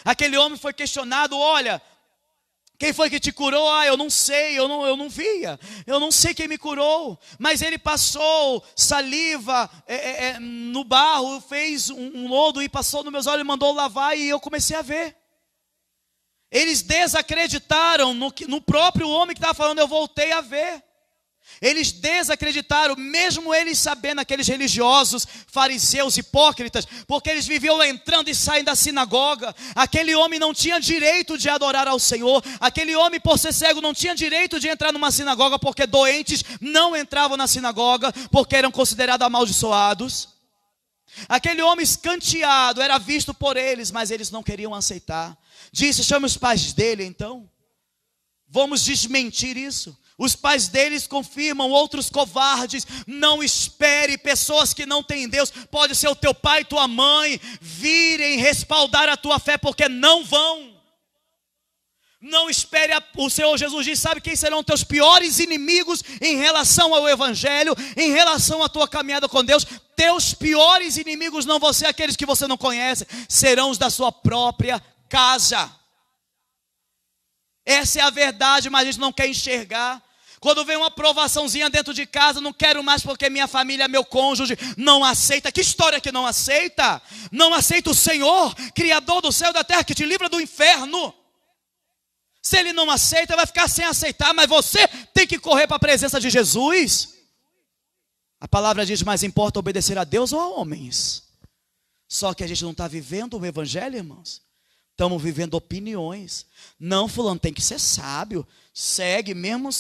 Aquele homem foi questionado: olha, quem foi que te curou? Eu não sei, eu não via, eu não sei quem me curou, mas ele passou saliva no barro, fez um lodo e passou nos meus olhos, mandou lavar e eu comecei a ver. Eles desacreditaram no próprio homem que estava falando, eu voltei a ver. Eles desacreditaram, mesmo eles sabendo, aqueles religiosos, fariseus, hipócritas, porque eles viviam entrando e saindo da sinagoga. Aquele homem não tinha direito de adorar ao Senhor. Aquele homem, por ser cego, não tinha direito de entrar numa sinagoga, porque doentes não entravam na sinagoga, porque eram considerados amaldiçoados. Aquele homem escanteado era visto por eles, mas eles não queriam aceitar. Disse: chame os pais dele então, vamos desmentir isso. Os pais deles confirmam, outros covardes. Não espere pessoas que não têm Deus, pode ser o teu pai e tua mãe, virem respaldar a tua fé, porque não vão. Não espere, o Senhor Jesus diz: sabe quem serão teus piores inimigos em relação ao Evangelho, em relação à tua caminhada com Deus? Teus piores inimigos não vão ser aqueles que você não conhece, serão os da sua própria casa. Essa é a verdade, mas a gente não quer enxergar. Quando vem uma provaçãozinha dentro de casa, não quero mais porque minha família, meu cônjuge não aceita. Que história que não aceita? Não aceita o Senhor, Criador do céu e da terra, que te livra do inferno. Se ele não aceita, vai ficar sem aceitar, mas você tem que correr para a presença de Jesus. A palavra diz: mas importa obedecer a Deus ou a homens? Só que a gente não está vivendo o Evangelho, irmãos. Estamos vivendo opiniões. Não, fulano tem que ser sábio. Segue, mesmo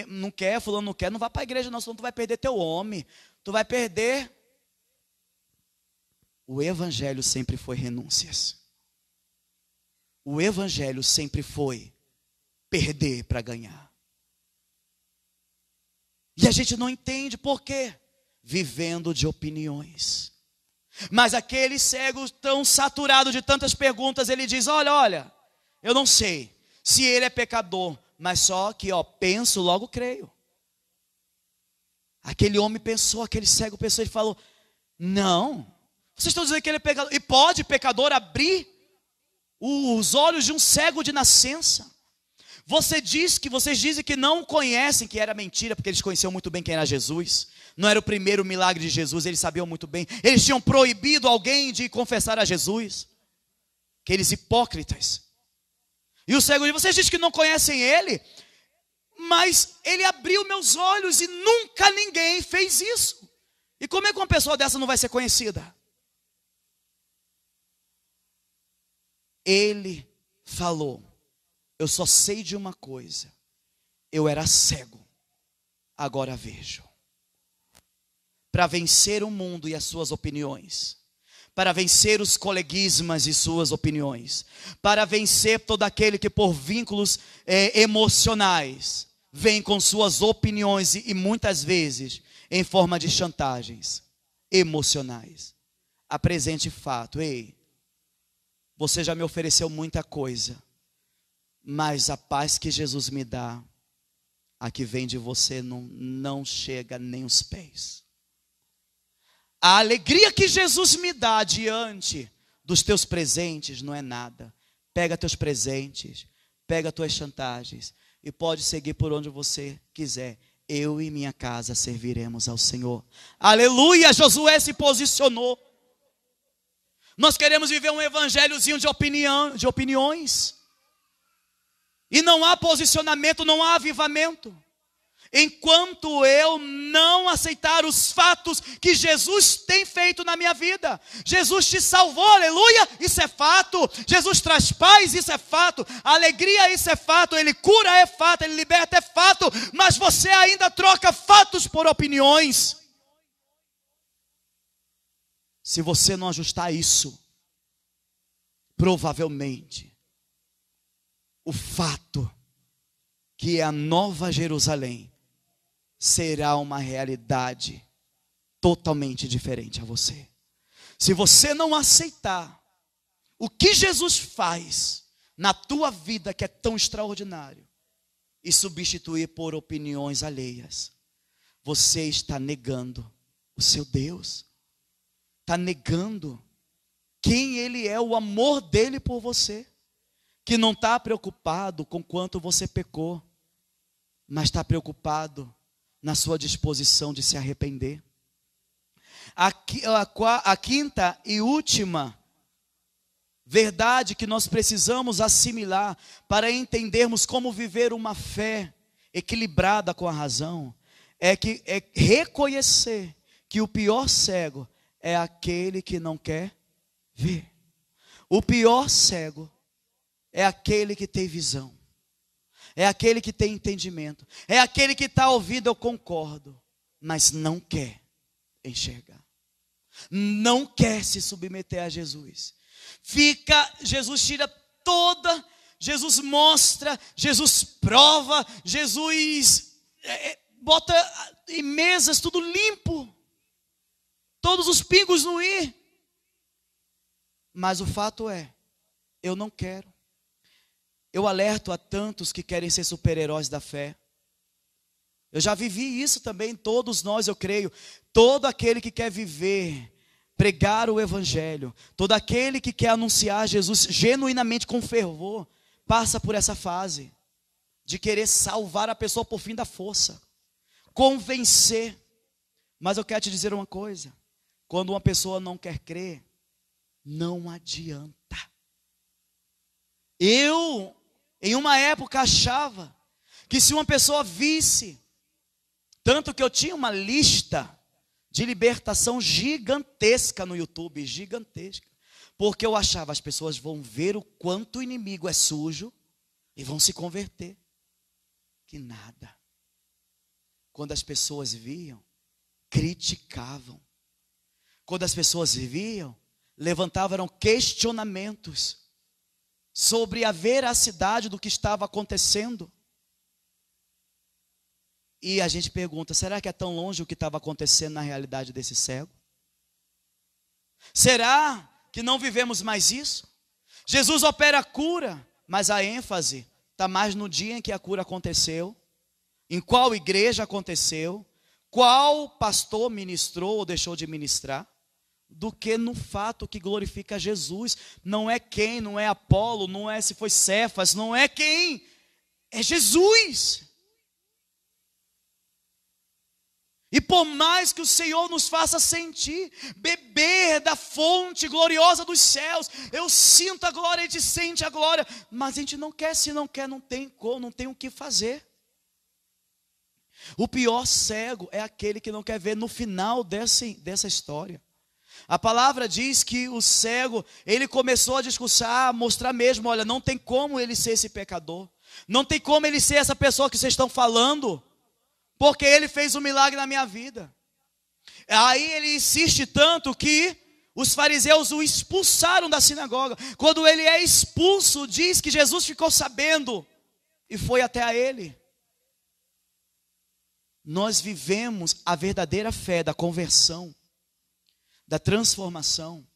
não quer, fulano não quer, não vai para a igreja não, senão tu vai perder teu homem. Tu vai perder. O Evangelho sempre foi renúncias. O Evangelho sempre foi perder para ganhar. E a gente não entende por quê? Vivendo de opiniões. Mas aquele cego tão saturado de tantas perguntas, ele diz: olha, eu não sei se ele é pecador, mas só que, penso, logo creio. Aquele homem pensou, aquele cego pensou, ele falou: não, vocês estão dizendo que ele é pecador, e pode pecador abrir os olhos de um cego de nascença? Vocês dizem que não conhecem, que era mentira, porque eles conheciam muito bem quem era Jesus. Não era o primeiro milagre de Jesus, eles sabiam muito bem. Eles tinham proibido alguém de confessar a Jesus. Aqueles hipócritas. E o cego diz: vocês dizem que não conhecem ele, mas ele abriu meus olhos e nunca ninguém fez isso. E como é que uma pessoa dessa não vai ser conhecida? Ele falou: eu só sei de uma coisa, eu era cego, agora vejo. Para vencer o mundo e as suas opiniões, para vencer os coleguismas e suas opiniões, para vencer todo aquele que por vínculos emocionais vem com suas opiniões e muitas vezes em forma de chantagens emocionais. Apresente fato. Ei, você já me ofereceu muita coisa, mas a paz que Jesus me dá, a que vem de você, não chega nem os pés. A alegria que Jesus me dá diante dos teus presentes não é nada. Pega teus presentes, pega tuas chantagens e pode seguir por onde você quiser. Eu e minha casa serviremos ao Senhor. Aleluia, Josué se posicionou. Nós queremos viver um evangelhozinho de opiniões. E não há posicionamento, não há avivamento. Enquanto eu não aceitar os fatos que Jesus tem feito na minha vida. Jesus te salvou, aleluia, isso é fato. Jesus traz paz, isso é fato. Alegria, isso é fato. Ele cura, é fato. Ele liberta, é fato. Mas você ainda troca fatos por opiniões. Se você não ajustar isso, provavelmente o fato que é a Nova Jerusalém será uma realidade totalmente diferente a você. Se você não aceitar o que Jesus faz na tua vida, que é tão extraordinário, e substituir por opiniões alheias, você está negando o seu Deus, está negando quem Ele é, o amor dEle por você, que não está preocupado com quanto você pecou, mas está preocupado na sua disposição de se arrepender. A quinta e última verdade que nós precisamos assimilar para entendermos como viver uma fé equilibrada com a razão é reconhecer que o pior cego é aquele que não quer ver. O pior cego é aquele que tem visão. É aquele que tem entendimento. É aquele que está ouvindo, eu concordo, mas não quer enxergar. Não quer se submeter a Jesus. Jesus tira toda, Jesus mostra, Jesus prova, Jesus bota em mesas tudo limpo. Todos os pingos no i. Mas o fato é, eu não quero. Eu alerto a tantos que querem ser super-heróis da fé. Eu já vivi isso também, todos nós, eu creio. Todo aquele que quer viver, pregar o evangelho, todo aquele que quer anunciar Jesus genuinamente com fervor, passa por essa fase de querer salvar a pessoa por fim da força, convencer. Mas eu quero te dizer uma coisa: quando uma pessoa não quer crer, não adianta. Eu, em uma época, achava que se uma pessoa visse, tanto que eu tinha uma lista de libertação gigantesca no YouTube, gigantesca, porque eu achava as pessoas vão ver o quanto o inimigo é sujo e vão se converter. Que nada. Quando as pessoas viam, criticavam. Quando as pessoas viam, levantavam questionamentos sobre a veracidade do que estava acontecendo. E a gente pergunta, será que é tão longe o que estava acontecendo na realidade desse cego? Será que não vivemos mais isso? Jesus opera a cura, mas a ênfase está mais no dia em que a cura aconteceu, em qual igreja aconteceu, qual pastor ministrou ou deixou de ministrar, do que no fato que glorifica Jesus. Não é quem, não é Apolo, não é se foi Cefas, não é quem, é Jesus. E por mais que o Senhor nos faça sentir, beber da fonte gloriosa dos céus, eu sinto a glória, a gente sente a glória, mas a gente não quer, se não quer, não tem como, não tem o que fazer. O pior cego é aquele que não quer ver no final dessa história. A palavra diz que o cego, ele começou a discursar, a mostrar mesmo, olha, não tem como ele ser esse pecador, não tem como ele ser essa pessoa que vocês estão falando, porque ele fez um milagre na minha vida. Aí ele insiste tanto que os fariseus o expulsaram da sinagoga. Quando ele é expulso, diz que Jesus ficou sabendo e foi até a ele. nós vivemos a verdadeira fé da conversão, da transformação,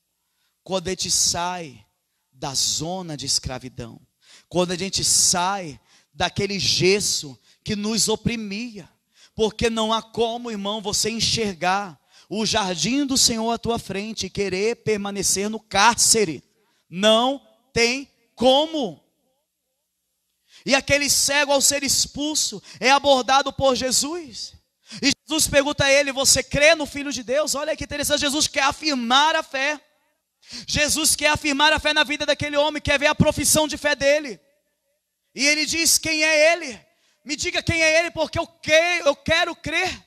quando a gente sai da zona de escravidão, quando a gente sai daquele gesso que nos oprimia, porque não há como, irmão, você enxergar o jardim do Senhor à tua frente e querer permanecer no cárcere. Não tem como. E aquele cego, ao ser expulso, é abordado por Jesus. E Jesus pergunta a ele: você crê no Filho de Deus? Olha que interessante, Jesus quer afirmar a fé. Jesus quer afirmar a fé na vida daquele homem, quer ver a profissão de fé dele. E ele diz: quem é ele? Me diga quem é ele, porque eu quero crer.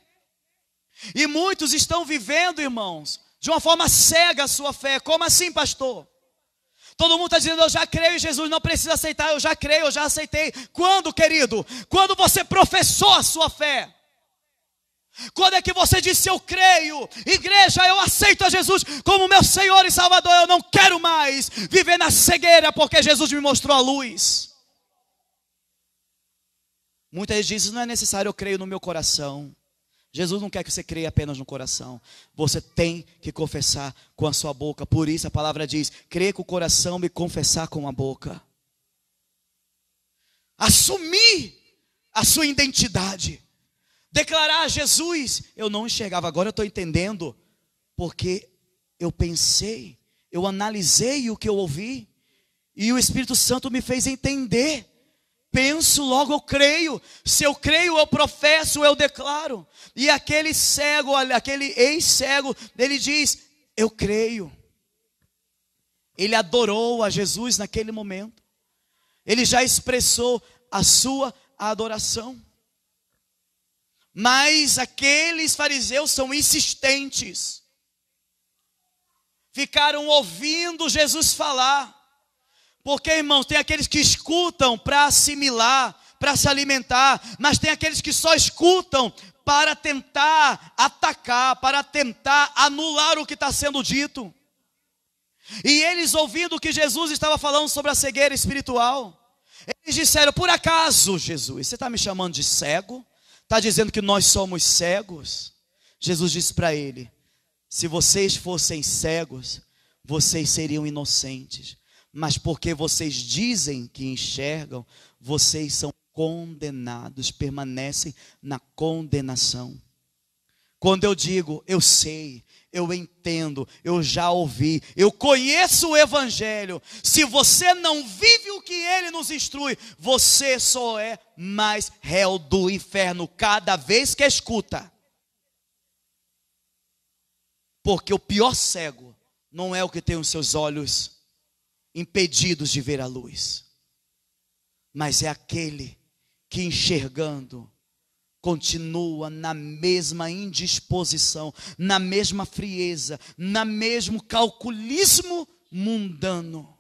E muitos estão vivendo, irmãos, de uma forma cega a sua fé. Como assim, pastor? Todo mundo está dizendo: eu já creio em Jesus, não precisa aceitar. Eu já creio, eu já aceitei. Quando, querido? Quando você professou a sua fé. Quando é que você disse: eu creio, igreja, eu aceito a Jesus como meu Senhor e Salvador. Eu não quero mais viver na cegueira, porque Jesus me mostrou a luz. Muitas vezes dizem: não é necessário, eu creio no meu coração. Jesus não quer que você creia apenas no coração. Você tem que confessar com a sua boca. Por isso a palavra diz: crer com o coração e confessar com a boca. Assumir a sua identidade. Declarar a Jesus. Eu não enxergava, agora eu estou entendendo. Porque eu pensei, eu analisei o que eu ouvi. E o Espírito Santo me fez entender. Penso, logo eu creio. Se eu creio, eu professo, eu declaro. E aquele cego, aquele ex-cego, ele diz: eu creio. Ele adorou a Jesus naquele momento. Ele já expressou a sua adoração. Mas aqueles fariseus são insistentes. Ficaram ouvindo Jesus falar. Porque, irmãos, tem aqueles que escutam para assimilar, para se alimentar, mas tem aqueles que só escutam para tentar atacar, para tentar anular o que está sendo dito. E eles, ouvindo o que Jesus estava falando sobre a cegueira espiritual, eles disseram: por acaso, Jesus, você está me chamando de cego? Está dizendo que nós somos cegos? Jesus disse para ele: se vocês fossem cegos, vocês seriam inocentes. Mas porque vocês dizem que enxergam, vocês são condenados, permanecem na condenação. Quando eu digo: eu sei, eu entendo, eu já ouvi, eu conheço o Evangelho. Se você não vive o que ele nos instrui, você só é mais réu do inferno cada vez que escuta. Porque o pior cego não é o que tem os seus olhos impedidos de ver a luz, mas é aquele que, enxergando, continua na mesma indisposição, na mesma frieza, na mesmo calculismo mundano.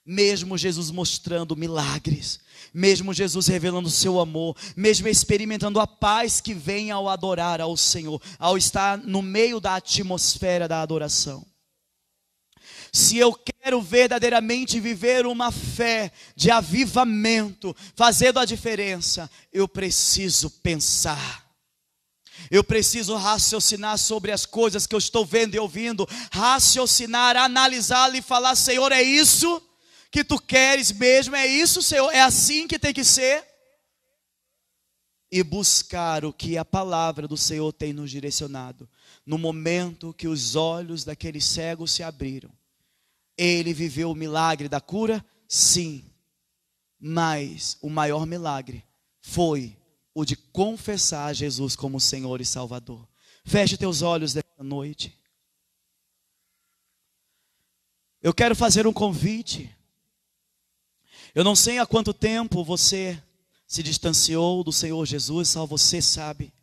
Mesmo Jesus mostrando milagres, mesmo Jesus revelando o seu amor, mesmo experimentando a paz que vem ao adorar ao Senhor, ao estar no meio da atmosfera da adoração. Se eu quero verdadeiramente viver uma fé de avivamento, fazendo a diferença, eu preciso pensar. Eu preciso raciocinar sobre as coisas que eu estou vendo e ouvindo. Raciocinar, analisar e falar: Senhor, é isso que tu queres mesmo? É isso, Senhor? É assim que tem que ser? E buscar o que a palavra do Senhor tem nos direcionado. No momento que os olhos daquele cego se abriram, ele viveu o milagre da cura? Sim. Mas o maior milagre foi o de confessar a Jesus como Senhor e Salvador. Feche teus olhos nesta noite. Eu quero fazer um convite. Eu não sei há quanto tempo você se distanciou do Senhor Jesus, só você sabe.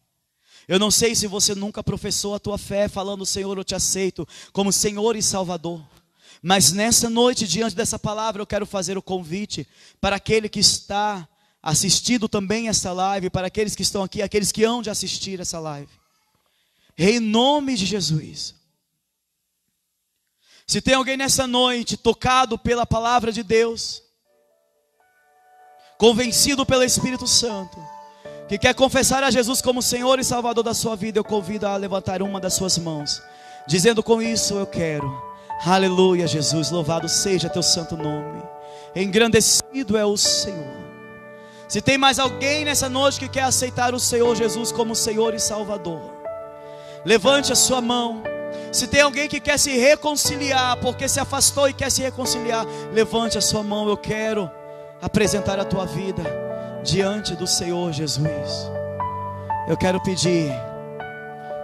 Eu não sei se você nunca professou a tua fé falando: Senhor, eu te aceito como Senhor e Salvador. Mas nessa noite, diante dessa palavra, eu quero fazer o convite para aquele que está assistindo também essa live, para aqueles que estão aqui, aqueles que hão de assistir essa live. Em nome de Jesus. Se tem alguém nessa noite tocado pela palavra de Deus, convencido pelo Espírito Santo, que quer confessar a Jesus como Senhor e Salvador da sua vida, eu convido a levantar uma das suas mãos, dizendo: com isso eu quero. Aleluia, Jesus, louvado seja teu santo nome, engrandecido é o Senhor. Se tem mais alguém nessa noite que quer aceitar o Senhor Jesus como Senhor e Salvador, levante a sua mão. Se tem alguém que quer se reconciliar, porque se afastou e quer se reconciliar, levante a sua mão. Eu quero apresentar a tua vida diante do Senhor Jesus. Eu quero pedir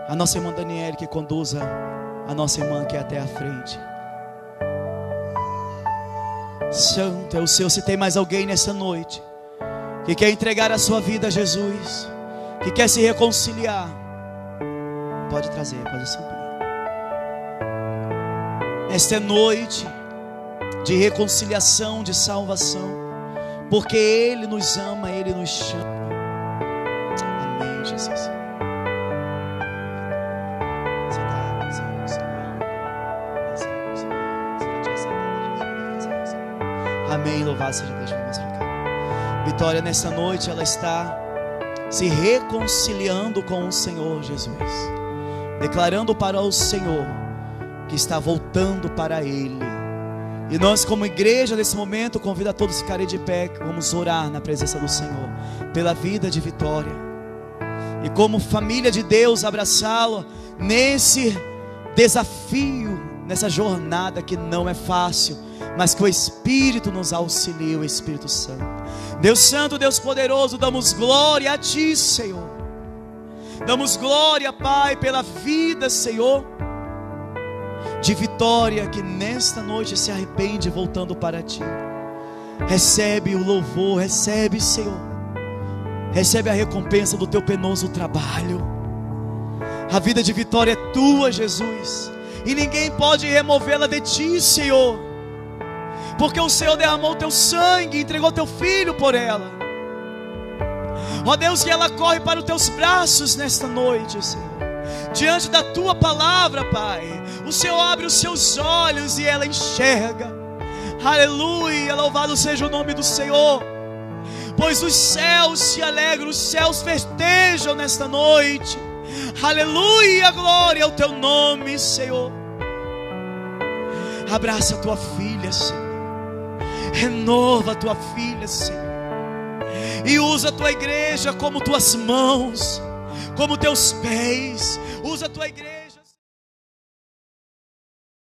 a nossa irmã Daniele que conduza a nossa irmã aqui até a frente. Santo é o Senhor. Se tem mais alguém nessa noite que quer entregar a sua vida a Jesus, que quer se reconciliar, pode trazer, pode subir. Esta é noite de reconciliação, de salvação, porque Ele nos ama, Ele nos chama. Amém, Jesus. Amém, louvado seja Deus. Vamos para cá. Vitória, nessa noite ela está se reconciliando com o Senhor Jesus, declarando para o Senhor que está voltando para Ele. E nós, como igreja, nesse momento, convido a todos a ficarem de pé. Vamos orar na presença do Senhor pela vida de Vitória, e como família de Deus, abraçá-lo nesse desafio, nessa jornada que não é fácil, mas que o Espírito nos auxilia, o Espírito Santo. Deus Santo, Deus poderoso, damos glória a Ti, Senhor. Damos glória, Pai, pela vida, Senhor, de Vitória, que nesta noite se arrepende voltando para Ti. Recebe o louvor, recebe, Senhor, recebe a recompensa do Teu penoso trabalho. A vida de Vitória é Tua, Jesus, e ninguém pode removê-la de Ti, Senhor, porque o Senhor derramou o Teu sangue, entregou Teu Filho por ela. Ó Deus, que ela corre para os Teus braços nesta noite, Senhor. Diante da Tua palavra, Pai, o Senhor abre os seus olhos e ela enxerga. Aleluia, louvado seja o nome do Senhor, pois os céus se alegram, os céus festejam nesta noite. Aleluia, glória ao Teu nome, Senhor. Abraça a Tua filha, Senhor. Renova a Tua filha, Senhor, e usa a Tua igreja como Tuas mãos, como Teus pés. Usa a Tua igreja.